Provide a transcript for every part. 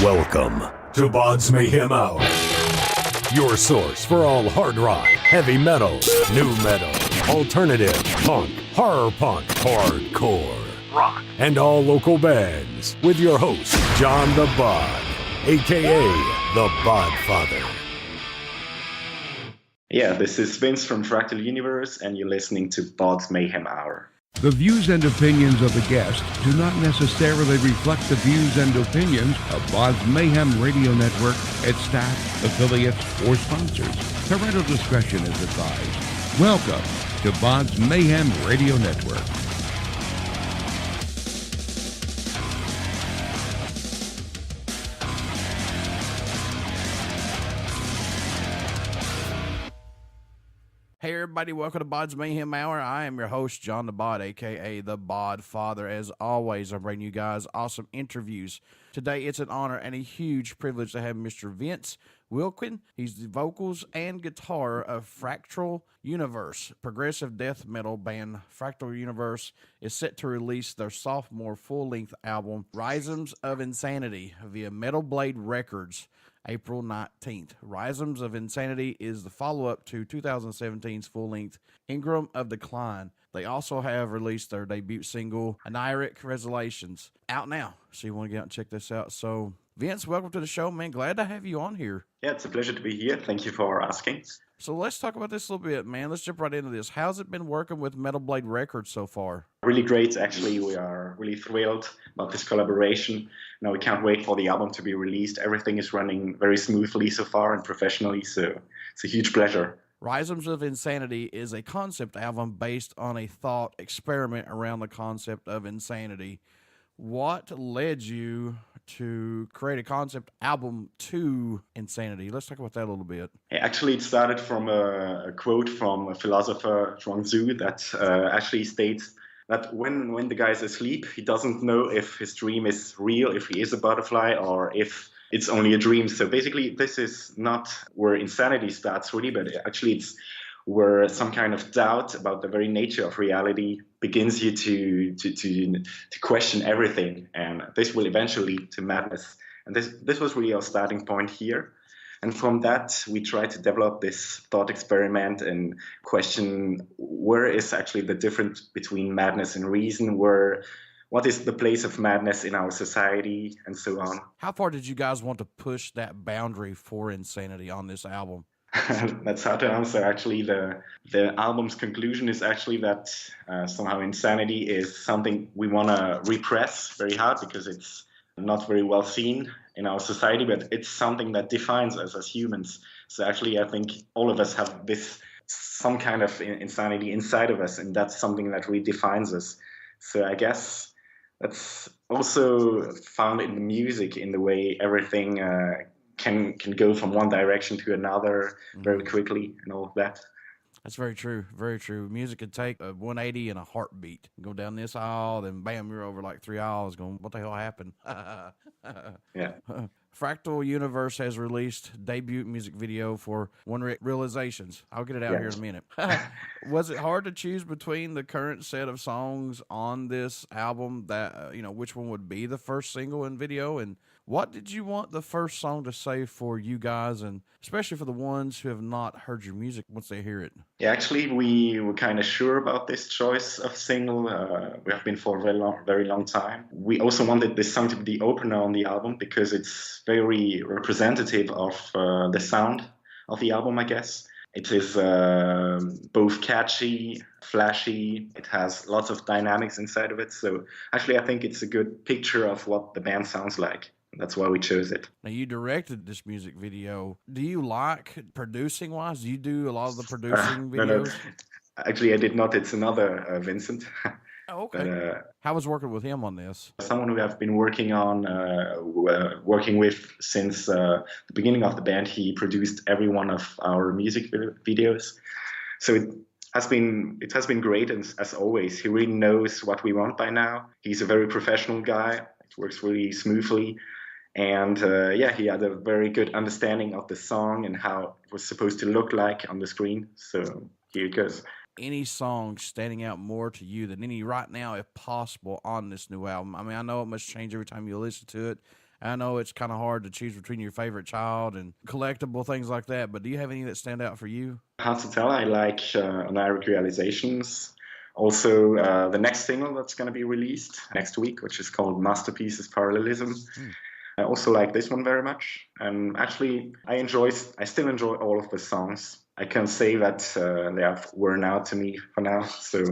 Welcome to BODS Mayhem Hour, your source for all hard rock, heavy metal, new metal, alternative, punk, horror punk, hardcore, rock, and all local bands, with your host, John the Bod, aka the Bodfather. Yeah, this is Vince from Fractal Universe, and you're listening to BODS Mayhem Hour. The views and opinions of the guest do not necessarily reflect the views and opinions of BODS Mayhem Radio Network, its staff, affiliates, or sponsors. Parental discretion is advised. Welcome to BODS Mayhem Radio Network. Hey everybody, welcome to BODS Mayhem Hour. I am your host, John the Bod, aka the Bodfather. As always, I'm bringing you guys awesome interviews. Today, it's an honor and a huge privilege to have Mr. Vince Wilquin. He's the vocals and guitar of Fractal Universe, progressive death metal band. Fractal Universe is set to release their sophomore full-length album, Rhizomes of Insanity, via Metal Blade Records, April 19th. Rhizomes of Insanity is the follow-up to 2017's full-length Engram of Decline. They also have released their debut single, Aniric Resolations, out now. So you want to get out and check this out. So, Vince, welcome to the show, man. Glad to have you on here. Yeah, it's a pleasure to be here. Thank you for asking. So let's talk about this a little bit, man. Let's jump right into this. How's it been working with Metal Blade Records so far? Really great, actually. We are really thrilled about this collaboration. Now we can't wait for the album to be released. Everything is running very smoothly so far and professionally, so it's a huge pleasure. Rhizomes of Insanity is a concept album based on a thought experiment around the concept of insanity. What led you to create a concept album to insanity? Let's talk about that a little bit. Actually, it started from a quote from a philosopher, Zhuangzi, that actually states that when the guy is asleep, he doesn't know if his dream is real, if he is a butterfly, or if it's only a dream. So basically, this is not where insanity starts really, but actually it's where some kind of doubt about the very nature of reality begins you to question everything, and this will eventually lead to madness. And this was really our starting point here. And from that, we try to develop this thought experiment and question where is actually the difference between madness and reason, what is the place of madness in our society, and so on. How far did you guys want to push that boundary for insanity on this album? That's hard to answer. Actually, the album's conclusion is actually that somehow insanity is something we want to repress very hard because it's not very well seen in our society, but it's something that defines us as humans. So actually, I think all of us have some kind of insanity inside of us, and that's something that really defines us. So I guess that's also found in the music, in the way everything can go from one direction to another very quickly and all of that. That's very true. Very true. Music could take a 180 in a heartbeat. Go down this aisle, then bam, you're over like 3 aisles going, what the hell happened? Yeah. Fractal Universe has released debut music video for Realizations. I'll get it out here in a minute. Was it hard to choose between the current set of songs on this album that, which one would be the first single and video? And what did you want the first song to say for you guys, and especially for the ones who have not heard your music once they hear it? Yeah, actually, we were kind of sure about this choice of single. We have been for a very long time. We also wanted this song to be the opener on the album because it's very representative of the sound of the album, I guess. It is both catchy, flashy. It has lots of dynamics inside of it. So actually, I think it's a good picture of what the band sounds like. That's why we chose it. Now, you directed this music video. Do you like producing wise? Do you do a lot of the producing videos? No. Actually, I did not. It's another Vincent. Oh, okay. But, how was working with him on this? Someone who I've been working with since the beginning of the band. He produced every one of our music videos. So it has been great, and as always, he really knows what we want by now. He's a very professional guy. It works really smoothly. And he had a very good understanding of the song and how it was supposed to look like on the screen. So here it goes. Any song standing out more to you than any right now, if possible, on this new album? I mean, I know it must change every time you listen to it, I know it's kind of hard to choose between your favorite child and collectible things like that, but do you have any that stand out for you? Hard to tell. I like Oniric Realizations. Also, the next single that's going to be released next week, which is called Masterpieces Parallelism. I also like this one very much. And actually, I still enjoy all of the songs. I can say that they have worn out to me for now. So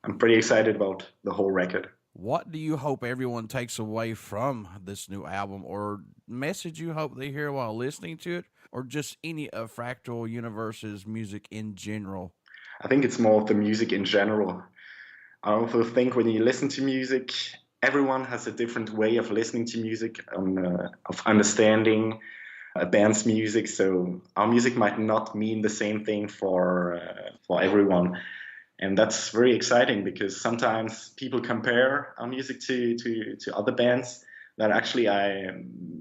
I'm pretty excited about the whole record. What do you hope everyone takes away from this new album, or message you hope they hear while listening to it, or just any of Fractal Universe's music in general? I think it's more of the music in general. I also think when you listen to music, everyone has a different way of listening to music, of understanding a band's music. So our music might not mean the same thing for everyone. And that's very exciting because sometimes people compare our music to other bands that actually I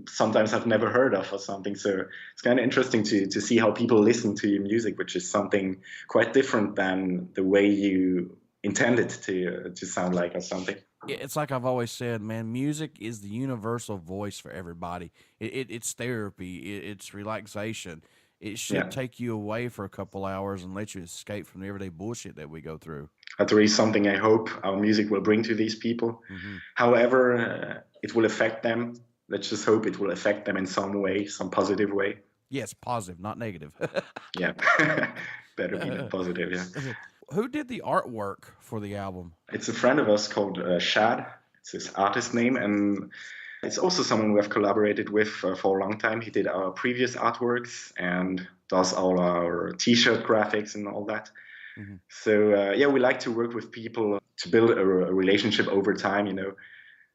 sometimes have never heard of or something. So it's kind of interesting to see how people listen to your music, which is something quite different than the way you intend it to sound like or something. It's like I've always said, man, music is the universal voice for everybody. It's therapy. It's relaxation. It should take you away for a couple hours and let you escape from the everyday bullshit that we go through. That's really something I hope our music will bring to these people. Mm-hmm. However, it will affect them. Let's just hope it will affect them in some way, some positive way. Yes, positive, not negative. Yeah, better be positive, yeah. Who did the artwork for the album? It's a friend of us called Shad. It's his artist name, and it's also someone we have collaborated with for a long time. He did our previous artworks and does all our T-shirt graphics and all that. Mm-hmm. So, we like to work with people to build a relationship over time,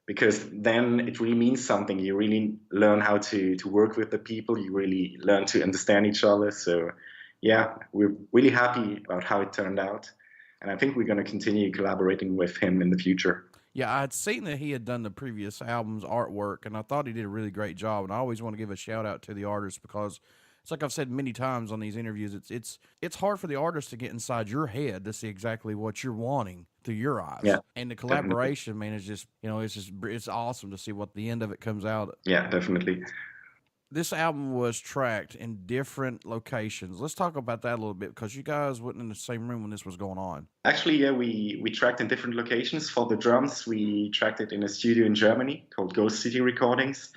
because then it really means something. You really learn how to work with the people. You really learn to understand each other. So, we're really happy about how it turned out. And I think we're going to continue collaborating with him in the future. Yeah, I had seen that he had done the previous album's artwork, and I thought he did a really great job. And I always want to give a shout out to the artist because it's like I've said many times on these interviews. It's hard for the artist to get inside your head to see exactly what you're wanting through your eyes. Yeah, and the collaboration, man, is just it's awesome to see what the end of it comes out. Yeah, definitely. This album was tracked in different locations. Let's talk about that a little bit because you guys weren't in the same room when this was going on. Actually, yeah, we tracked in different locations. For the drums, we tracked it in a studio in Germany called Ghost City Recordings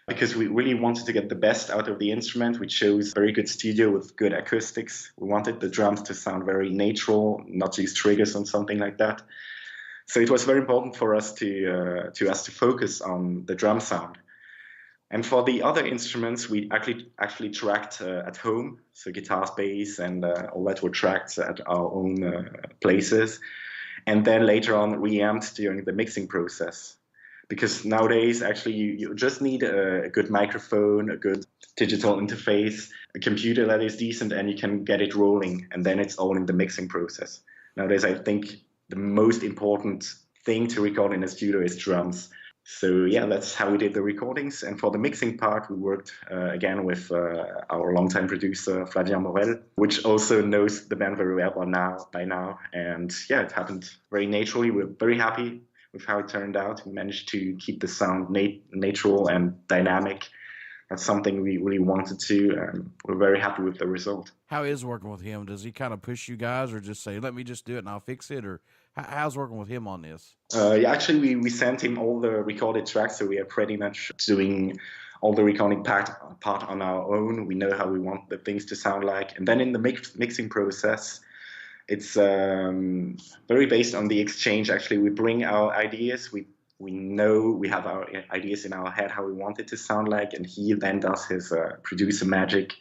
because we really wanted to get the best out of the instrument. We chose a very good studio with good acoustics. We wanted the drums to sound very natural, not use triggers or something like that. So it was very important for us to focus on the drum sound. And for the other instruments, we actually tracked at home. So guitars, bass, and all that were tracked at our own places. And then later on, reamped during the mixing process. Because nowadays, actually, you just need a good microphone, a good digital interface, a computer that is decent, and you can get it rolling. And then it's all in the mixing process. Nowadays, I think the most important thing to record in a studio is drums. So yeah, that's how we did the recordings. And for the mixing part, we worked again with our longtime producer, Flavien Morel, which also knows the band very well by now. And yeah, it happened very naturally. We're very happy with how it turned out. We managed to keep the sound natural and dynamic. That's something we really wanted to, and we're very happy with the result. How is working with him? Does he kind of push you guys or just say, let me just do it and I'll fix it? Or how's working with him on this? Actually, we sent him all the recorded tracks, so we are pretty much doing all the recording part on our own. We know how we want the things to sound like. And then in the mixing process, it's very based on the exchange. Actually, we bring our ideas. We know we have our ideas in our head how we want it to sound like, and he then does his producer magic,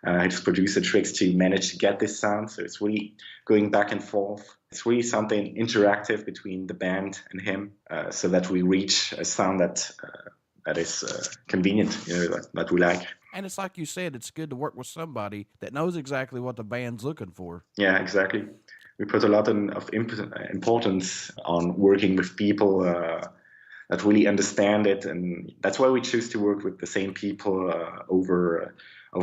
his producer tricks to manage to get this sound. So it's really going back and forth. It's really something interactive between the band and him, so that we reach a sound that is convenient, that we like. And it's like you said, it's good to work with somebody that knows exactly what the band's looking for. Yeah, exactly. We put a lot of importance on working with people that really understand it, and that's why we choose to work with the same people over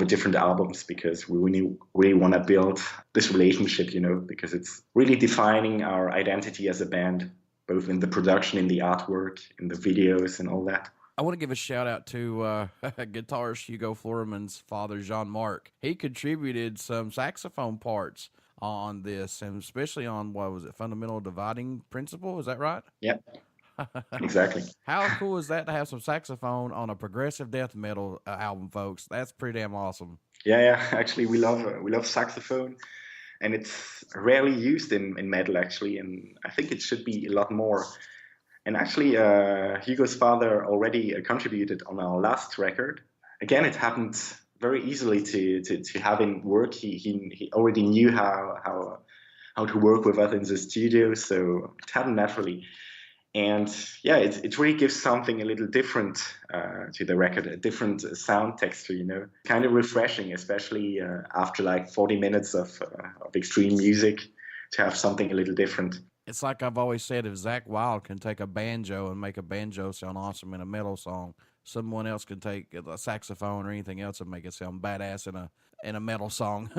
different albums, because we really want to build this relationship, because it's really defining our identity as a band, both in the production, in the artwork, in the videos, and all that. I want to give a shout out to guitarist Hugo Florman's father, Jean-Marc. He contributed some saxophone parts on this, and especially on, what was it, Fundamental Dividing Principle? Is that right? Yeah, exactly. How cool is that to have some saxophone on a progressive death metal album, folks? That's pretty damn awesome. Yeah. Actually, we love saxophone, and it's rarely used in metal actually, and I think it should be a lot more. And actually, Hugo's father already contributed on our last record. Again, it happened very easily to have him work. He already knew how to work with us in the studio, so it happened naturally. And yeah, it really gives something a little different to the record, a different sound texture, kind of refreshing, especially after like 40 minutes of extreme music, to have something a little different. It's like I've always said, if Zakk Wylde can take a banjo and make a banjo sound awesome in a metal song, someone else can take a saxophone or anything else and make it sound badass in a metal song.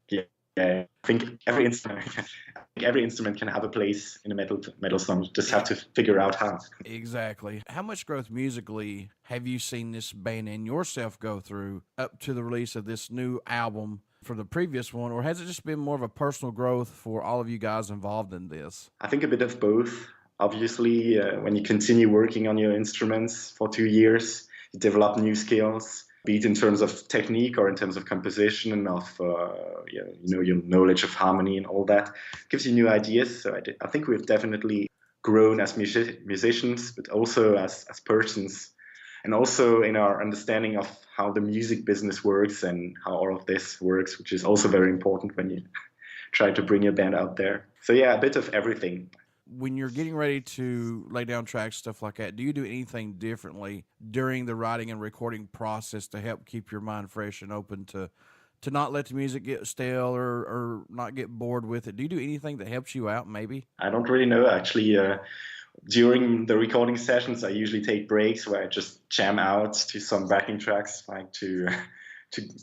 Yeah, I think every instrument can have a place in a metal song. You just have to figure out how. Exactly. How much growth musically have you seen this band and yourself go through up to the release of this new album from the previous one, or has it just been more of a personal growth for all of you guys involved in this? I think a bit of both. Obviously, when you continue working on your instruments for 2 years, you develop new skills, be it in terms of technique or in terms of composition and of your knowledge of harmony and all that. It gives you new ideas. So I think we've definitely grown as musicians, but also as persons, and also in our understanding of how the music business works and how all of this works, which is also very important when you try to bring your band out there. So yeah, a bit of everything. When you're getting ready to lay down tracks, stuff like that, do you do anything differently during the writing and recording process to help keep your mind fresh and open to not let the music get stale or not get bored with it? Do you do anything that helps you out, maybe? I don't really know, actually. During the recording sessions, I usually take breaks where I just jam out to some backing tracks, like to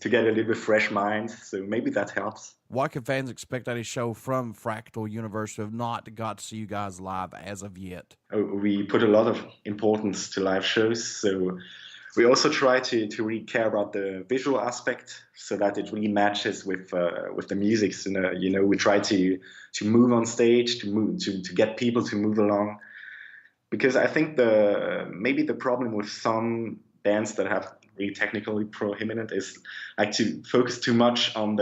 get a little bit fresh mind. So maybe that helps. What can fans expect at a show from Fractal Universe who have not got to see you guys live as of yet? We put a lot of importance to live shows. So we also try to really care about the visual aspect so that it really matches with the music. So, we try to move on stage, to get people to move along. Because I think maybe the problem with some bands that have really technically prohibited is like to focus too much on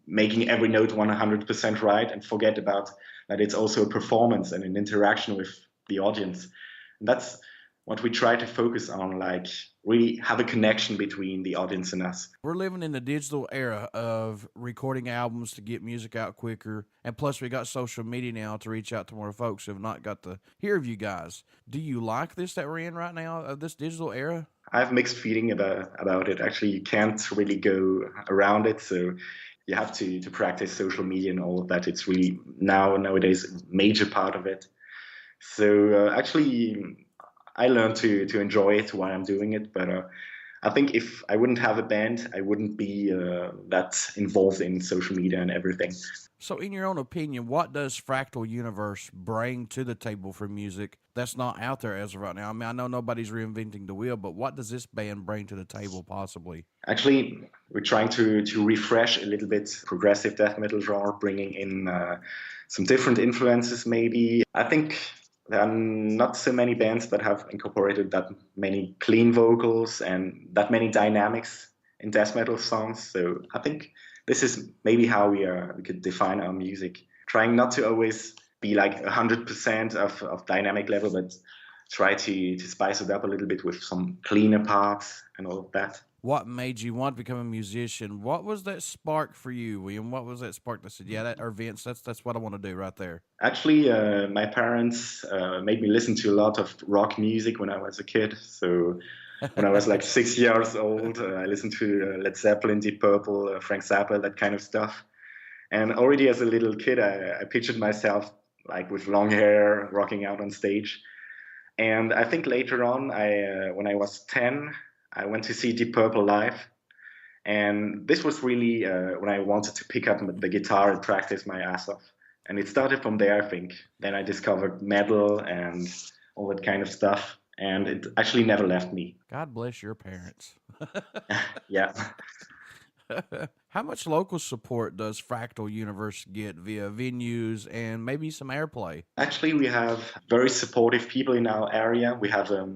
making every note 100% right and forget about that it's also a performance and an interaction with the audience. And that's what we try to focus on, like really have a connection between the audience and us. We're living in the digital era of recording albums to get music out quicker. And plus we got social media now to reach out to more folks who have not got to hear of you guys. Do you like this that we're in right now, of this digital era? I have mixed feeling about it. Actually, you can't really go around it. So you have to practice social media and all of that. It's really nowadays a major part of it. So actually, I learned to enjoy it while I'm doing it. But I think if I wouldn't have a band, I wouldn't be that involved in social media and everything. So in your own opinion, what does Fractal Universe bring to the table for music that's not out there as of right now? I mean, I know nobody's reinventing the wheel, but what does this band bring to the table possibly? Actually, we're trying to refresh a little bit progressive death metal genre, bringing in some different influences maybe. I think there are not so many bands that have incorporated that many clean vocals and that many dynamics in death metal songs. So I think this is maybe how we could define our music. Trying not to always be like 100% of dynamic level, but try to spice it up a little bit with some cleaner parts and all of that. What made you want to become a musician? What was that spark for you, William? What was that spark that said, or Vince, that's what I want to do right there? Actually, my parents made me listen to a lot of rock music when I was a kid. So when I was like 6 years old, I listened to Led Zeppelin, Deep Purple, Frank Zappa, that kind of stuff. And already as a little kid, I pictured myself like with long hair, rocking out on stage. And I think later on, when I was 10, I went to see Deep Purple live. And this was really when I wanted to pick up the guitar and practice my ass off. And it started from there, I think. Then I discovered metal and all that kind of stuff. And it actually never left me. God bless your parents. Yeah. How much local support does Fractal Universe get via venues and maybe some airplay? Actually, we have very supportive people in our area. We have a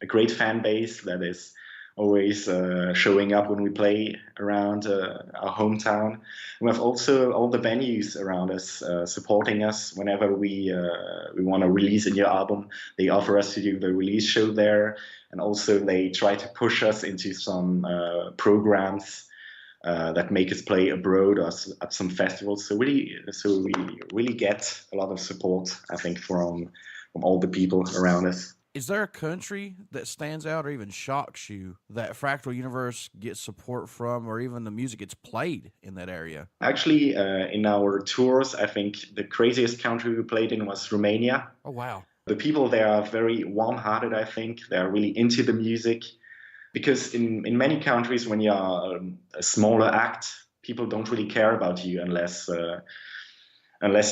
great fan base that is always showing up when we play around our hometown. We have also all the venues around us supporting us whenever we want to release a new album. They offer us to do the release show there, and also they try to push us into some programs that make us play abroad or at some festivals. So we really get a lot of support, I think, from all the people around us. Is there a country that stands out or even shocks you that Fractal Universe gets support from, or even the music gets played in that area? Actually, in our tours, I think the craziest country we played in was Romania. Oh, wow. The people there are very warm-hearted, I think. They're really into the music. Because in many countries, when you are a smaller act, people don't really care about you unless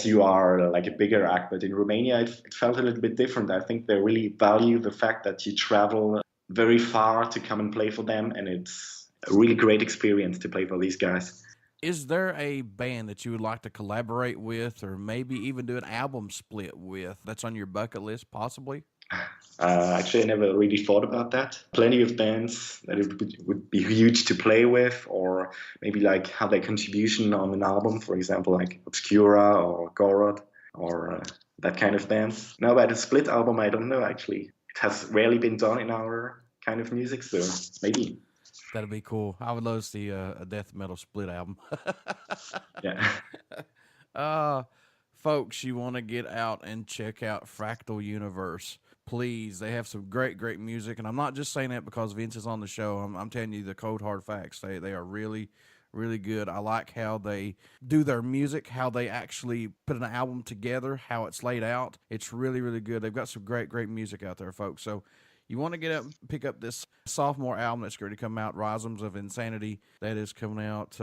you are like a bigger act. But in Romania, it felt a little bit different. I think they really value the fact that you travel very far to come and play for them. And it's a really great experience to play for these guys. Is there a band that you would like to collaborate with, or maybe even do an album split with, that's on your bucket list, possibly? Actually, I never really thought about that. Plenty of bands that it would be huge to play with, or maybe like have their contribution on an album, for example, like Obscura or Gorod or that kind of bands. Now, about a split album, I don't know, actually. It has rarely been done in our kind of music, so maybe. That'd be cool. I would love to see a death metal split album. Yeah. Folks, you want to get out and check out Fractal Universe. Please, they have some great music, and I'm not just saying that because Vince is on the show. I'm telling you the cold hard facts. They are really good. I like how they do their music, how they actually put an album together, how it's laid out. It's really good. They've got some great music out there, folks. So you want to get up and pick up this sophomore album that's going to come out, Rhizomes of Insanity. That is coming out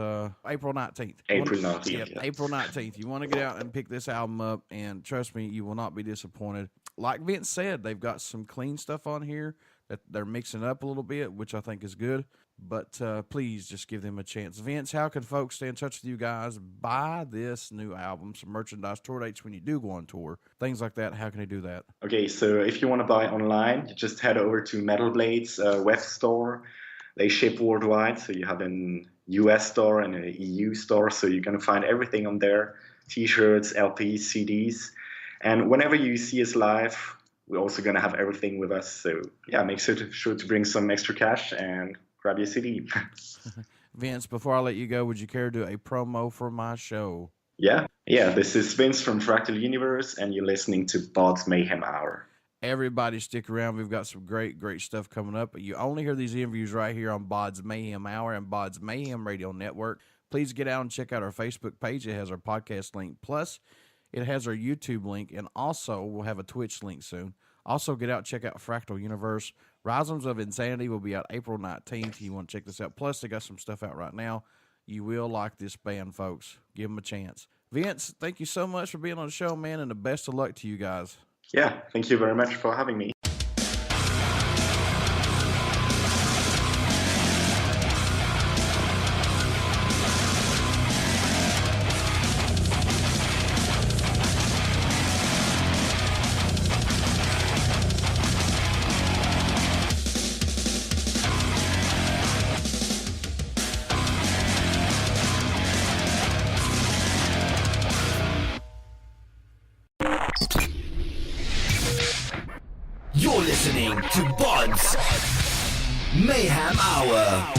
April 19th. April 19th. Yeah, April 19th. You want to get out and pick this album up, and trust me, you will not be disappointed. Like Vince said, they've got some clean stuff on here that they're mixing up a little bit, which I think is good. But please just give them a chance. Vince, how can folks stay in touch with you guys, buy this new album, some merchandise, tour dates when you do go on tour, things like that? How can they do that? Okay, so if you want to buy online, you just head over to Metal Blade's web store. They ship worldwide, so you have an US store and an EU store, so you're going to find everything on there, T-shirts, LPs, CDs. And whenever you see us live, we're also going to have everything with us. So yeah, make sure to bring some extra cash and grab your CD. Vince, before I let you go, would you care to do a promo for my show? Yeah, this is Vince from Fractal Universe, and you're listening to BODS Mayhem Hour. Everybody stick around. We've got some great stuff coming up. You only hear these interviews right here on BODS Mayhem Hour and BODS Mayhem Radio Network. Please get out and check out our Facebook page. It has our podcast link. Plus, it has our YouTube link, and also we'll have a Twitch link soon. Also, get out and check out Fractal Universe. Rhizomes of Insanity will be out April 19th. You want to check this out. Plus, they got some stuff out right now. You will like this band, folks. Give them a chance. Vince, thank you so much for being on the show, man, and the best of luck to you guys. Yeah, thank you very much for having me. You're listening to BODS Mayhem Hour.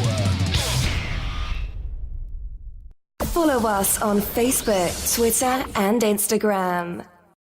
Follow us on Facebook, Twitter, and Instagram.